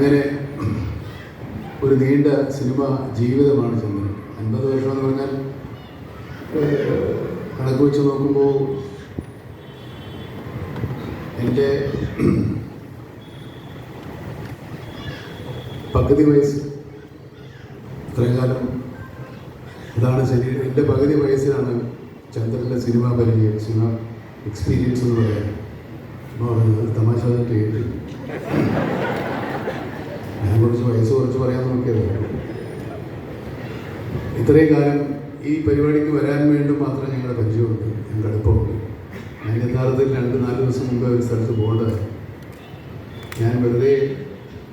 അങ്ങനെ ഒരു നീണ്ട സിനിമ ജീവിതമാണ് ചന്ദ്രൻ. 50 വർഷം എന്ന് പറഞ്ഞാൽ കണക്ക് വെച്ച് നോക്കുമ്പോൾ എൻ്റെ പകുതി വയസ്സ് ഇത്രയും കാലം ഇതാണ് ശരി. എൻ്റെ പകുതി വയസ്സിലാണ് ചന്ദ്രൻ്റെ സിനിമ പരിചയം, സിനിമ എക്സ്പീരിയൻസ് എന്ന് പറയാൻ. തമാശ കേട്ട് ഞാൻ കുറച്ച് പറയാൻ നോക്കിയത്. ഇത്രയും കാലം ഈ പരിപാടിക്ക് വരാൻ വേണ്ടി മാത്രം ഞങ്ങളുടെ പരിചയമുണ്ട്, ഞങ്ങളുടെ അടുപ്പമുണ്ട്. ഞാൻ യഥാർത്ഥത്തിൽ 2-4 ദിവസം മുമ്പ് ഒരു സ്ഥലത്ത് പോകേണ്ടതായിരുന്നു. ഞാൻ വെറുതെ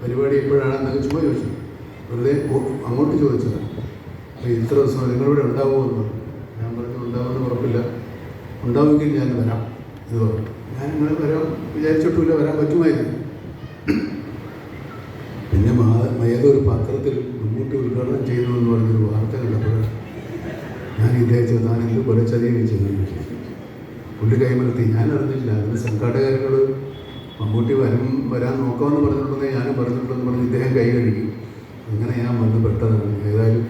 പരിപാടി എപ്പോഴാണെന്നൊക്കെ ചുമ്മാ ചോദിച്ചു, വെറുതെ അങ്ങോട്ട് ചോദിച്ചതാണ്. അപ്പോൾ ഇത്ര ദിവസം നിങ്ങളിവിടെ ഉണ്ടാവുമെന്ന് ഞാൻ പറഞ്ഞു. ഉണ്ടാവുമെന്ന് ഉറപ്പില്ല, ഉണ്ടാവുമെങ്കിൽ ഞാൻ വരാം എന്ന് പറഞ്ഞു. ഞാൻ നിങ്ങളെ വരാൻ വിചാരിച്ചിട്ടില്ല, വരാൻ പറ്റുമായിരുന്നു. പിന്നെ ഏതൊരു പത്രത്തിൽ മുൻകൂട്ടി ഉദ്ഘാടനം ചെയ്യുന്നു എന്ന് പറഞ്ഞൊരു വാർത്ത കണ്ടപ്പോഴാണ് ഞാൻ വിചാരിച്ചത് താൻ എന്ത് പോലെ ചതിയും ചെയ്തു. പുള്ളി കൈമലർത്തി. ഞാൻ അറിഞ്ഞില്ല അതിന് സംഘാടകരുകൾ മമ്മൂട്ടി വരാൻ നോക്കാമെന്ന് പറഞ്ഞിട്ടുണ്ടെങ്കിൽ ഞാനും പറഞ്ഞിട്ടുണ്ടെന്ന് പറഞ്ഞ് ഇദ്ദേഹം കൈ കഴുകി. അങ്ങനെ ഞാൻ വന്ന് പെട്ടതാണ്. ഏതായാലും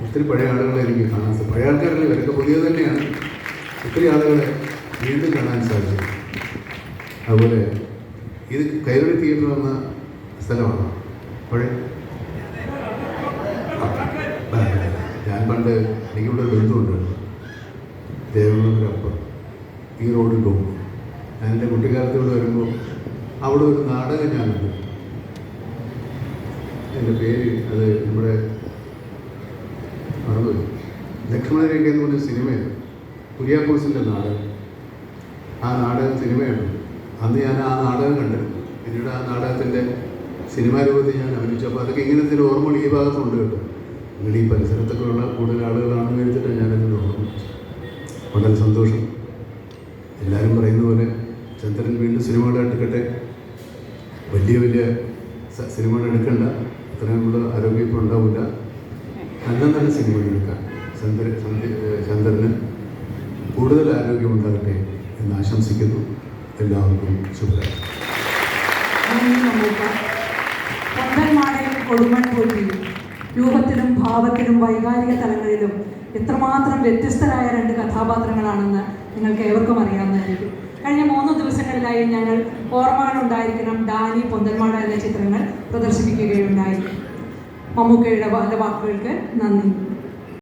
ഒത്തിരി പഴയ ആളുകളെ എനിക്ക് കാണാൻ സാധിക്കും. പഴയ ആൾക്കാരല്ലേ, ഇവരൊക്കെ പുതിയത് തന്നെയാണ്. ഒത്തിരി ആളുകളെ വീണ്ടും കാണാൻ സാധിച്ചു. അതുപോലെ ഇത് കൈരളി തിയേറ്റർ എന്ന സ്ഥലമാണ് പഴയ. ഞാൻ പണ്ട് എനിക്കിവിടെ ഒരു ബന്ധുണ്ട്, ദേവനഗരപ്പുറം ഈ റോഡിൽ പോകും. ഞാൻ എൻ്റെ കുട്ടിക്കാലത്ത് ഇവിടെ വരുമ്പോൾ അവിടെ ഒരു നാടകം ഞാനുണ്ട്. എൻ്റെ പേര് അത് നമ്മുടെ മറന്നുപോയി. ലക്ഷ്മണരേഖ എന്ന് പറഞ്ഞ സിനിമയാണ്, കുര്യാക്കോസിൻ്റെ നാടകം. ആ നാടകം സിനിമയാണ്. അന്ന് ഞാൻ ആ നാടകം കണ്ടിരുന്നു. പിന്നീട് ആ നാടകത്തിൻ്റെ സിനിമാ രൂപത്തിൽ ഞാൻ അഭിനയിച്ചു. അപ്പോൾ അതൊക്കെ ഇങ്ങനത്തെ ഒരു ഓർമ്മകൾ ഈ ഭാഗത്തുണ്ട് കേട്ടോ. നിങ്ങൾ ഈ പരിസരത്തൊക്കെ ഉള്ള കൂടുതൽ ആളുകളാണെന്ന് വെച്ചിട്ട് ഞാനതിന് ഓർമ്മ. വളരെ സന്തോഷം. എല്ലാവരും പറയുന്ന പോലെ ചന്ദ്രൻ വീണ്ടും സിനിമകൾ എടുക്കട്ടെ. വലിയ വലിയ സിനിമകൾ എടുക്കണ്ട, അത്രയും ആരോഗ്യം ഇപ്പോൾ ഉണ്ടാവില്ല. നല്ല നല്ല സിനിമകൾ എടുക്കാം. ചന്ദ്രന് കൂടുതൽ ആരോഗ്യം ഉണ്ടാകട്ടെ എന്ന് ആശംസിക്കുന്നു. എല്ലാവർക്കും ശുഭരാത്രി. കൊടുമൺ പോറ്റി രൂപത്തിലും ഭാവത്തിലും വൈകാരിക തലങ്ങളിലും എത്രമാത്രം വ്യത്യസ്തരായ 2 കഥാപാത്രങ്ങളാണെന്ന് നിങ്ങൾക്ക് ഏവർക്കും അറിയാവുന്നതായിരിക്കും. കഴിഞ്ഞ 3 ദിവസങ്ങളിലായി ഞങ്ങൾ ഓർമ്മകളുണ്ടായിരിക്കണം ഡാനി, പൊന്തന്മാട എന്ന ചിത്രങ്ങൾ പ്രദർശിപ്പിക്കുകയുണ്ടായി. മമ്മൂക്കയുടെ വാക്കുകൾക്ക് നന്ദി.